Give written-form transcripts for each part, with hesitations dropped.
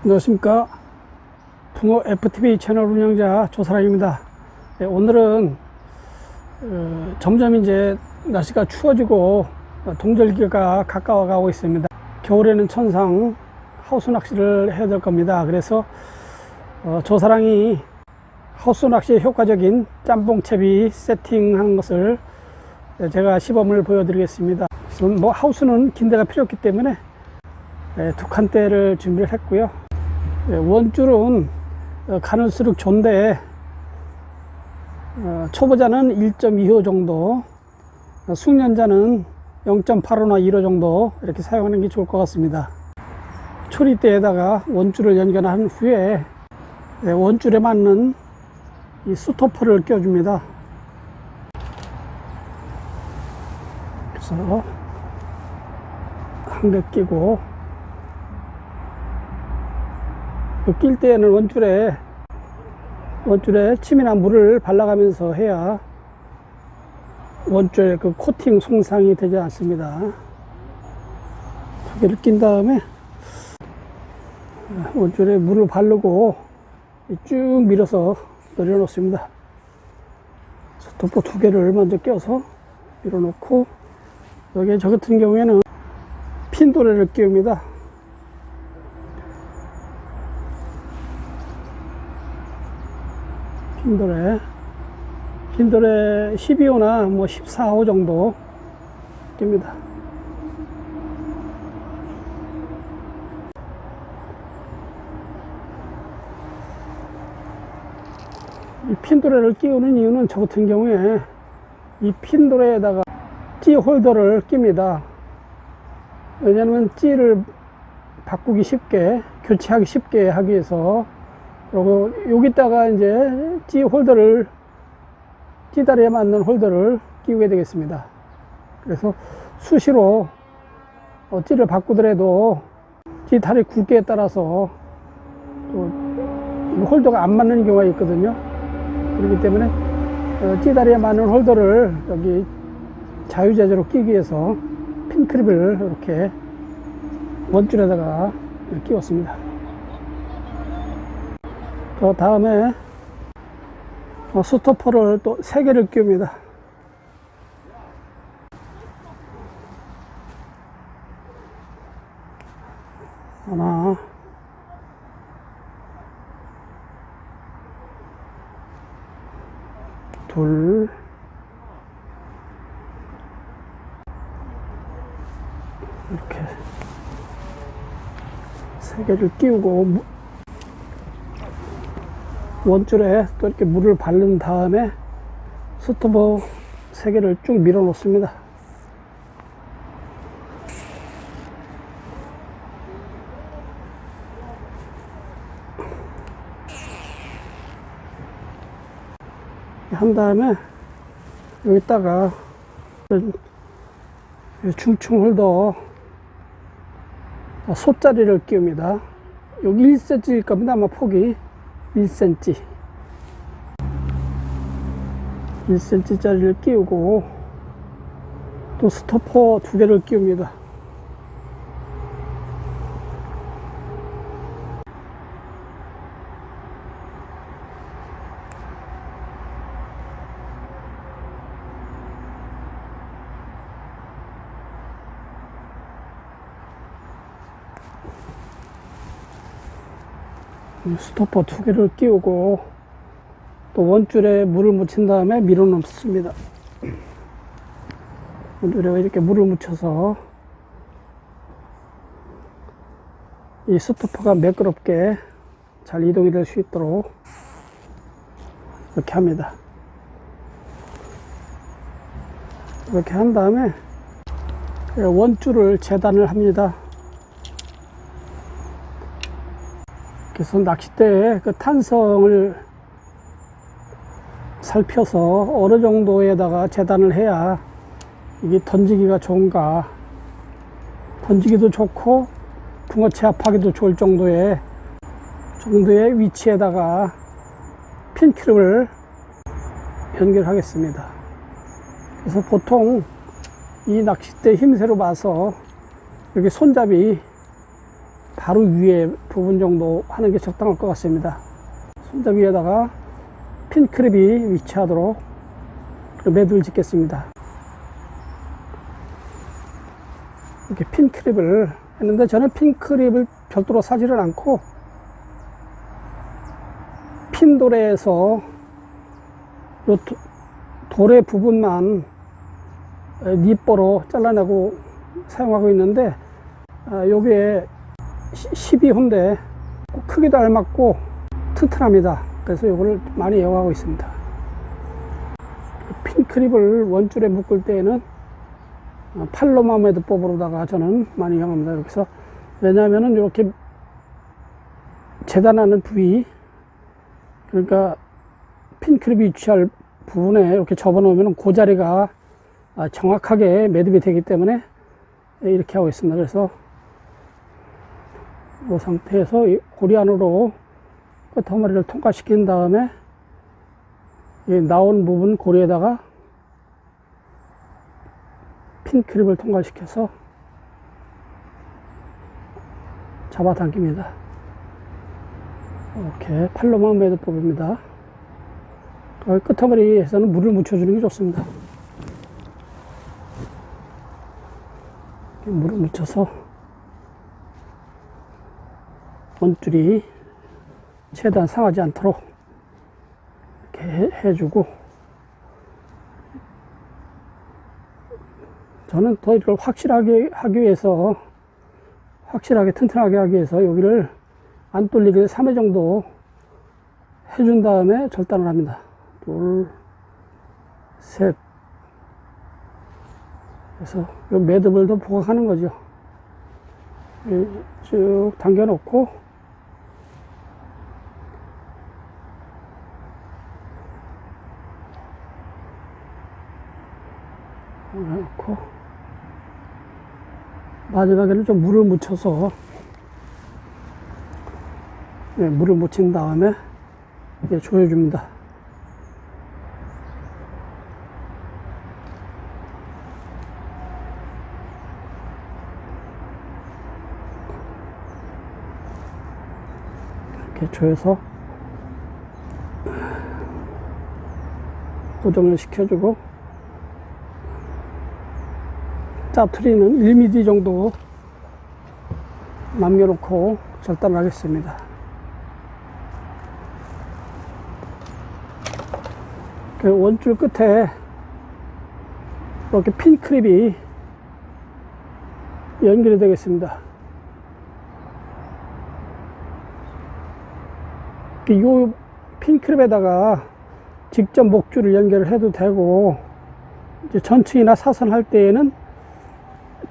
안녕하십니까. 붕어 FTV 채널 운영자 조사랑입니다. 네, 오늘은 점점 이제 날씨가 추워지고 동절기가 가까워 가고 있습니다. 겨울에는 천상 하우스 낚시를 해야 될 겁니다. 그래서 조사랑이 하우스 낚시에 효과적인 짬뽕채비 세팅하는 것을 제가 시범을 보여드리겠습니다. 뭐 하우스는 긴데가 필요 없기 때문에 두 칸대를 준비를 했고요. 원줄은 가늘수록 좋은데 초보자는 1.25 정도, 숙련자는 0.85나 1호 정도 이렇게 사용하는 게 좋을 것 같습니다. 초리대에다가 원줄을 연결한 후에 원줄에 맞는 이 스토퍼를 껴줍니다. 그래서 한 개 끼고, 낄 때에는 원줄에 침이나 물을 발라가면서 해야 원줄에 그 코팅 손상이 되지 않습니다. 두 개를 낀 다음에 원줄에 물을 바르고 쭉 밀어서 내려놓습니다. 스토퍼 두 개를 먼저 껴서 밀어놓고, 여기에 저 같은 경우에는 핀도레를 끼웁니다. 핀도레 12호나 뭐 14호 정도 낍니다. 이 핀도레를 끼우는 이유는 저 같은 경우에 이 핀도레에다가 찌 홀더를 낍니다. 왜냐하면 찌를 바꾸기 쉽게, 교체하기 쉽게 하기 위해서. 그리고 여기다가 이제 찌다리에 맞는 홀더를 끼우게 되겠습니다. 그래서 수시로 찌를 바꾸더라도 찌다리 굵기에 따라서 또 홀더가 안 맞는 경우가 있거든요. 그렇기 때문에 찌다리에 맞는 홀더를 여기 자유자재로 끼기 위해서 핀크립을 이렇게 원줄에다가 끼웠습니다. 그 다음에 스토퍼를 또 3개를 끼웁니다. 하나, 둘, 이렇게 3개를 끼우고, 원줄에 또 이렇게 물을 바른 다음에 스토퍼 3개를 쭉 밀어 놓습니다. 한 다음에 여기다가 중층 홀더 소짜리를 끼웁니다. 여기 1cm일 겁니다. 아마 폭이 1cm 1cm짜리를 끼우고, 또 스토퍼 2개를 끼웁니다. 스토퍼 2개를 끼우고, 또 원줄에 물을 묻힌 다음에 밀어 놓습니다. 원줄에 이렇게 물을 묻혀서 이 스토퍼가 매끄럽게 잘 이동이 될 수 있도록 이렇게 합니다. 이렇게 한 다음에 원줄을 재단을 합니다. 그래서 낚싯대의 그 탄성을 살펴서 어느 정도에다가 재단을 해야 이게 던지기가 좋은가, 던지기도 좋고 붕어 채압하기도 좋을 정도의 위치에다가 핀크립을 연결하겠습니다. 그래서 보통 이 낚싯대 힘새로 봐서 여기 손잡이 바로 위에 부분 정도 하는 게 적당할 것 같습니다. 손잡이 위에다가 핀크랩이 위치하도록 매듭을 짓겠습니다. 이렇게 핀크랩을 했는데, 저는 핀크랩을 별도로 사지를 않고 핀도레에서 요 도래 부분만 니뽀로 잘라내고 사용하고 있는데, 요게 12호인데 크기도 알맞고 튼튼합니다. 그래서 요거를 많이 이용하고 있습니다. 핀크립을 원줄에 묶을 때에는 팔로마 매듭법으로다가 저는 많이 이용합니다. 그래서 왜냐하면은 이렇게 재단하는 부위, 그러니까 핀크립이 위치할 부분에 이렇게 접어 놓으면 그 자리가 정확하게 매듭이 되기 때문에 이렇게 하고 있습니다. 그래서 이 상태에서 고리 안으로 끝머리를 통과시킨 다음에 나온 부분 고리에다가 핀크립을 통과시켜서 잡아당깁니다. 이렇게 팔로마 매듭법입니다. 끝머리에서는 물을 묻혀주는 게 좋습니다. 물을 묻혀서 원줄이 최대한 상하지 않도록 이렇게 해주고, 저는 더 이걸 확실하게 하기 위해서, 확실하게 튼튼하게 하기 위해서 여기를 안 뚫리게 3회 정도 해준 다음에 절단을 합니다. 둘, 셋. 그래서 이 매듭을 더 부각하는 거죠. 쭉 당겨 놓고, 마지막에는 좀 물을 묻혀서, 물을 묻힌 다음에 이제 조여줍니다. 이렇게 조여서 고정을 시켜주고, 짜투리는 1mm 정도 남겨놓고 절단을 하겠습니다. 그 원줄 끝에 이렇게 핀크립이 연결이 되겠습니다. 이 핀크립에다가 직접 목줄을 연결을 해도 되고, 이제 전층이나 사선할 때에는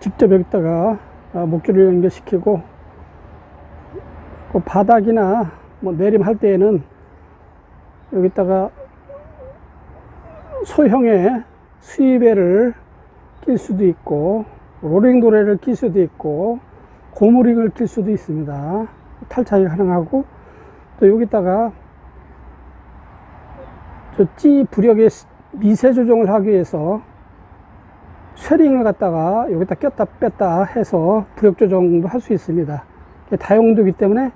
직접 여기다가 목줄을 연결시키고, 그 바닥이나 뭐 내림할 때에는 여기다가 소형의 수입배를 낄 수도 있고, 로링 도레를 낄 수도 있고, 고무링을 낄 수도 있습니다. 탈착이 가능하고, 또 여기다가 저 찌 부력의 미세 조정을 하기 위해서 쇠링을 갖다가 여기다 꼈다 뺐다 해서 부력 조정도 할 수 있습니다. 다용도이기 때문에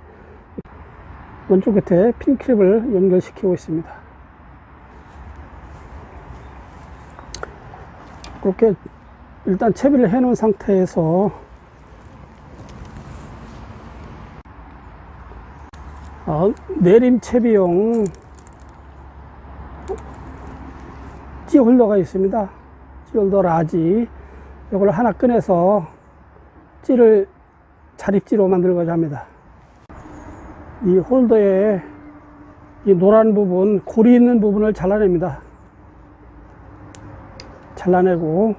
왼쪽 끝에 핀크립을 연결시키고 있습니다. 그렇게 일단 채비를 해 놓은 상태에서 내림 채비용 찌 홀더가 있습니다. 찌 홀더 라지, 이걸 하나 꺼내서 찌를 자립찌로 만들고자 합니다. 이 홀더에 이 노란 부분, 고리 있는 부분을 잘라냅니다. 잘라내고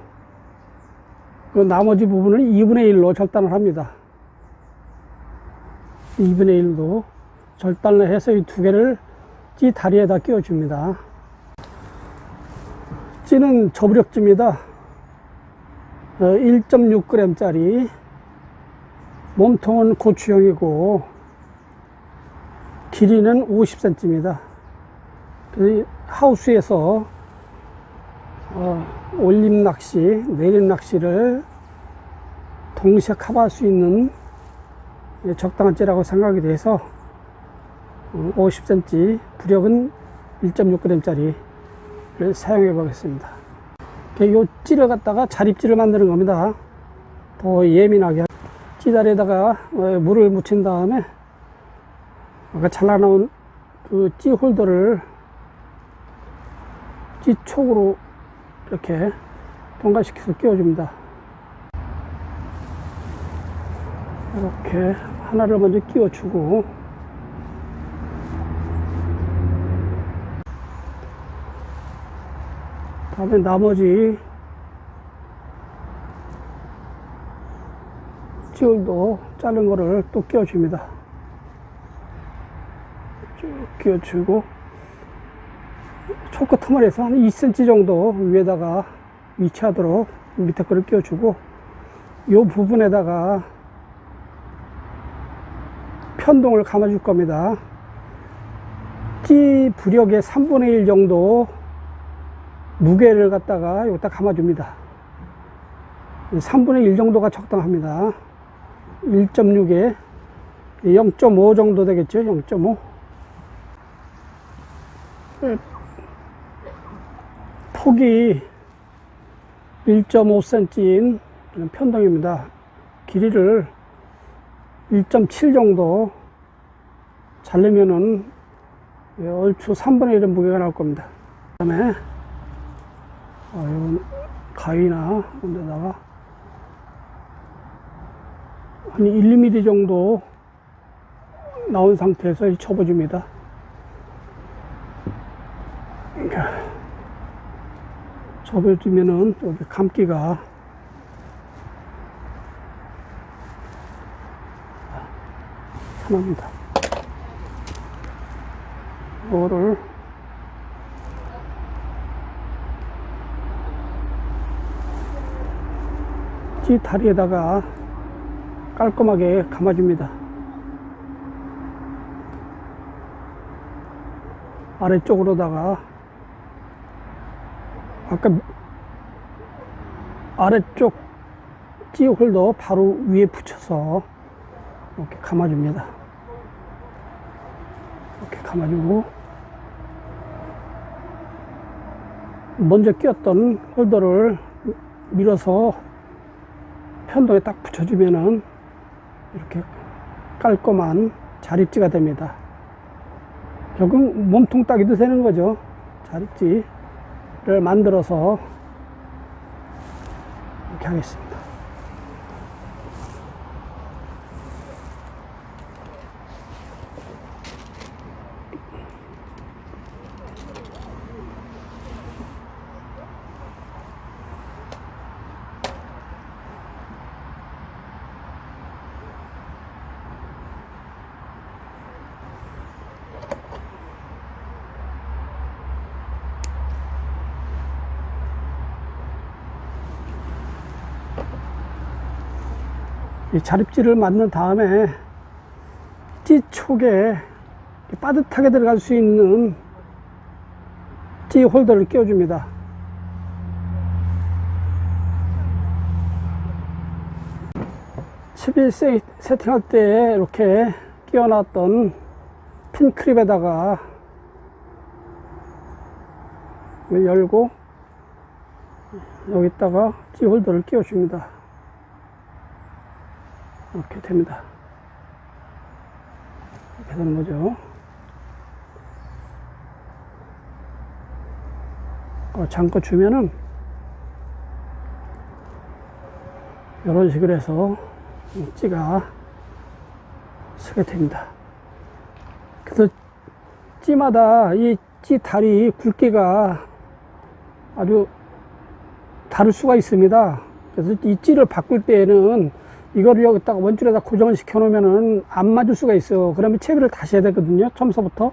그 나머지 부분을 2분의 1로 절단을 합니다. 2분의 1로 절단을 해서 이 두 개를 찌 다리에다 끼워줍니다. 찌는 저부력찌입니다. 1.6g 짜리, 몸통은 고추형이고 길이는 50cm입니다. 하우스에서 올림 낚시, 내림 낚시를 동시에 커버할 수 있는 적당한 찌라고 생각이 돼서 50cm, 부력은 1.6g 짜리를 사용해 보겠습니다. 이 찌를 갖다가 자립찌를 만드는 겁니다. 더 예민하게. 찌다리에다가 물을 묻힌 다음에 아까 잘라놓은 그 찌 홀더를 찌 촉으로 이렇게 동가시켜서 끼워줍니다. 이렇게 하나를 먼저 끼워주고, 다음에 나머지 찌홀도 자른 거를 또 끼워줍니다. 쭉 끼워주고, 초커터널에서 한 2cm 정도 위에다가 위치하도록 밑에 거를 끼워주고, 이 부분에다가 편동을 감아줄 겁니다. 찌 부력의 3분의 1 정도 무게를 갖다가 여기다 감아줍니다. 3분의 1 정도가 적당합니다. 1.6에 0.5 정도 되겠죠. 0.5. 폭이 1.5cm인 편동입니다. 길이를 1.7 정도 자르면은 얼추 3분의 1의 무게가 나올 겁니다. 그 다음에 이건 가위나 이런 데다가 한 1mm 정도 나온 상태에서 접어줍니다. 접어주면은 여기 감기가 편합니다. 이거를 찌 다리에다가 깔끔하게 감아줍니다. 아래쪽으로다가 아까 아래쪽 찌 홀더 바로 위에 붙여서 이렇게 감아줍니다. 이렇게 감아주고, 먼저 끼웠던 홀더를 밀어서 편동에 딱 붙여주면은 이렇게 깔끔한 자립찌가 됩니다. 결국 몸통 따기도 되는 거죠. 자립찌를 만들어서 이렇게 하겠습니다. 이 자립찌를 만든 다음에 찌 촉에 빠듯하게 들어갈 수 있는 찌 홀더를 끼워줍니다. 칩이 세팅할 때 이렇게 끼워놨던 핀 크립에다가 열고 여기다가 찌 홀더를 끼워줍니다. 이렇게 됩니다. 이렇게 되는 거죠. 잠궈 주면은 이런 식으로 해서 찌가 서게 됩니다. 그래서 찌마다 이 찌 다리 굵기가 아주 다를 수가 있습니다. 그래서 이 찌를 바꿀 때에는 이거를 여기다가 원줄에다 고정을 시켜 놓으면은 안 맞을 수가 있어요. 그러면 채비를 다시 해야 되거든요. 처음서부터.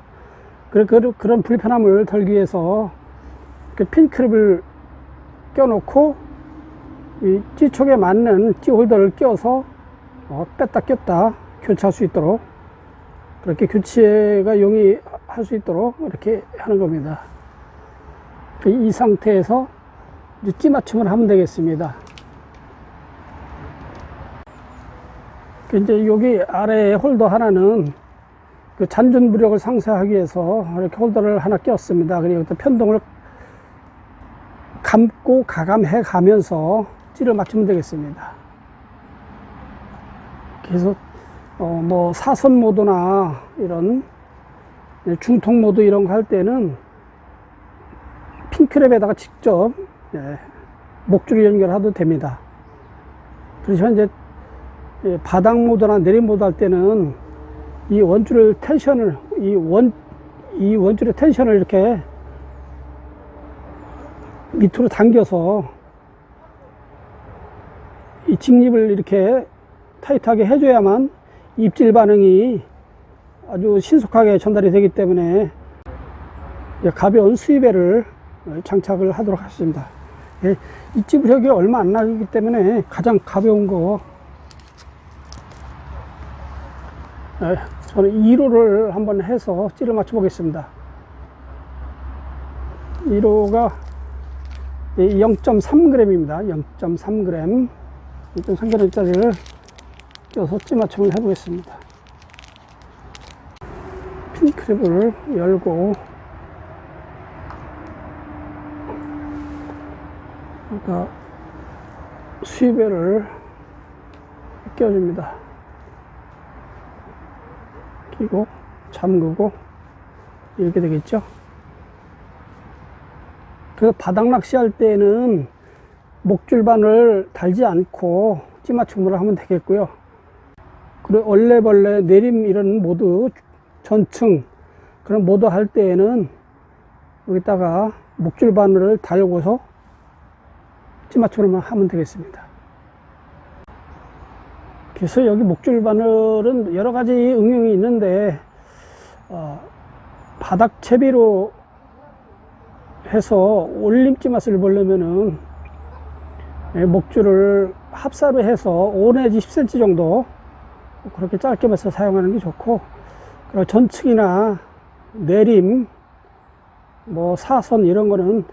그런 불편함을 덜기 위해서 핀크립을 껴놓고 이 찌촉에 맞는 찌 홀더를 껴서 뺐다 꼈다 교체할 수 있도록, 그렇게 교체가 용이할 수 있도록 이렇게 하는 겁니다. 이 상태에서 이제 찌 맞춤을 하면 되겠습니다. 이제 여기 아래 홀더 하나는 그 잔존 부력을 상쇄하기 위해서 이렇게 홀더를 하나 꼈습니다. 그리고 또 편동을 감고 가감해 가면서 찌를 맞추면 되겠습니다. 그래서 뭐 사선 모드나 이런 중통 모드 이런 거 할 때는 핀크랩에다가 직접 목줄을 연결해도 됩니다. 그렇지만 이제 바닥 모드나 내림 모드 할 때는 이 원줄을 텐션을 이 원줄의 텐션을 이렇게 밑으로 당겨서 이 직립을 이렇게 타이트하게 해줘야만 입질 반응이 아주 신속하게 전달이 되기 때문에 가벼운 수입배를 장착을 하도록 하겠습니다. 입질 부력이 얼마 안 나기 때문에 가장 가벼운 거 저는 2호를 한번 해서 찌를 맞춰 보겠습니다. 1호가 0.3g입니다. 0.3g 0.3g짜리를 껴서 찌 맞춤을 해보겠습니다. 핀크랩을 열고 그러니까 수입배를 껴줍니다. 끼고 잠그고 이렇게 되겠죠. 그래서 바닥 낚시할 때는 목줄반을 달지 않고 찌맞춤을 하면 되겠고요. 그리고 얼레벌레 내림 이런 모드 전층 그런 모드 할 때에는 여기다가 목줄바늘을 달고서 찌맞춤을 하면 되겠습니다. 그래서 여기 목줄바늘은 여러 가지 응용이 있는데 바닥 채비로 해서 올림 찌맛을 보려면은 목줄을 합사로 해서 5 내지 10cm 정도 그렇게 짧게 해서 사용하는 게 좋고, 그리고 전층이나 내림 뭐 사선 이런 거는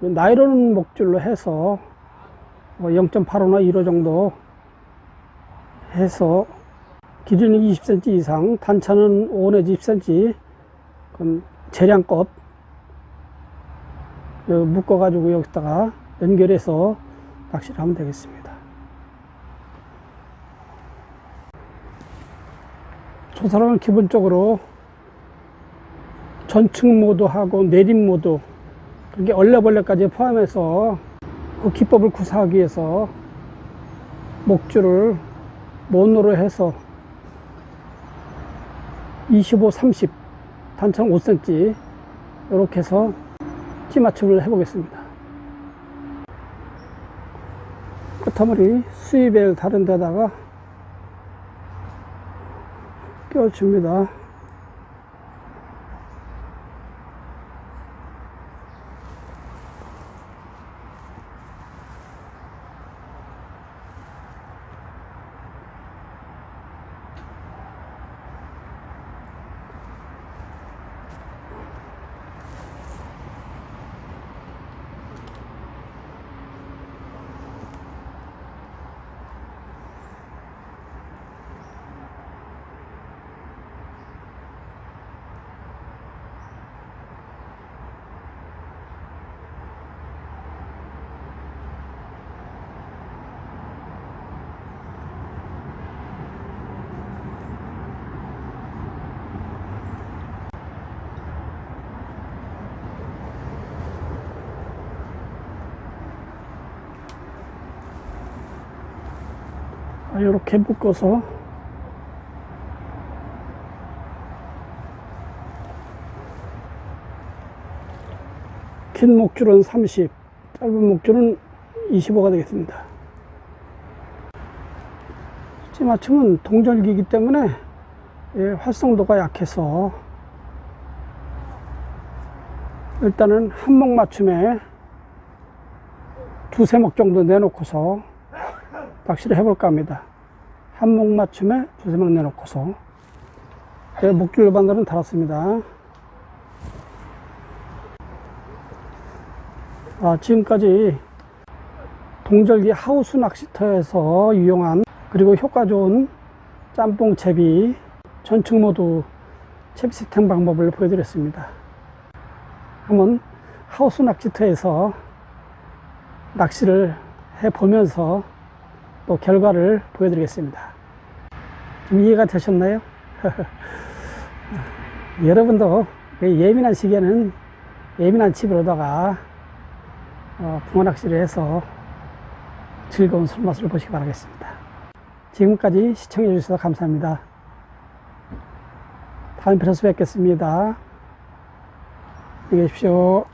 나이론 목줄로 해서 0.85나 1호 정도 해서 길이는 20cm 이상, 단차는 5 내지 10cm, 그럼 재량껏 묶어 가지고 여기다가 연결해서 낚시를 하면 되겠습니다. 조사로는 기본적으로 전층 모드하고 내림 모드, 그게 얼레벌레까지 포함해서 그 기법을 구사하기 위해서 목줄을 모노로 해서 25, 30, 단차는 5cm 이렇게 해서 찌맞춤을 해보겠습니다. 끝머리 수입을 다른 데다가 껴줍니다. 이렇게 묶어서 긴 목줄은 30, 짧은 목줄은 25가 되겠습니다. 찌맞춤은 동절기이기 때문에 활성도가 약해서 일단은 한 목 맞춤에 두세 목 정도 내놓고서 낚시를 해볼까 합니다. 한 목 맞춤에 두세 목 내놓고서 목줄 바늘은 달았습니다. 지금까지 동절기 하우스 낚시터에서 이용한, 그리고 효과 좋은 짬뽕 채비, 전축 모두 채비 세팅 방법을 보여드렸습니다. 한번 하우스 낚시터에서 낚시를 해보면서 또 결과를 보여드리겠습니다. 좀 이해가 되셨나요? 여러분도 예민한 시기에는 예민한 칩으로다가 붕어 낚시를 해서 즐거운 손맛을 보시기 바라겠습니다. 지금까지 시청해 주셔서 감사합니다. 다음 편에서 뵙겠습니다. 안녕히 계십시오.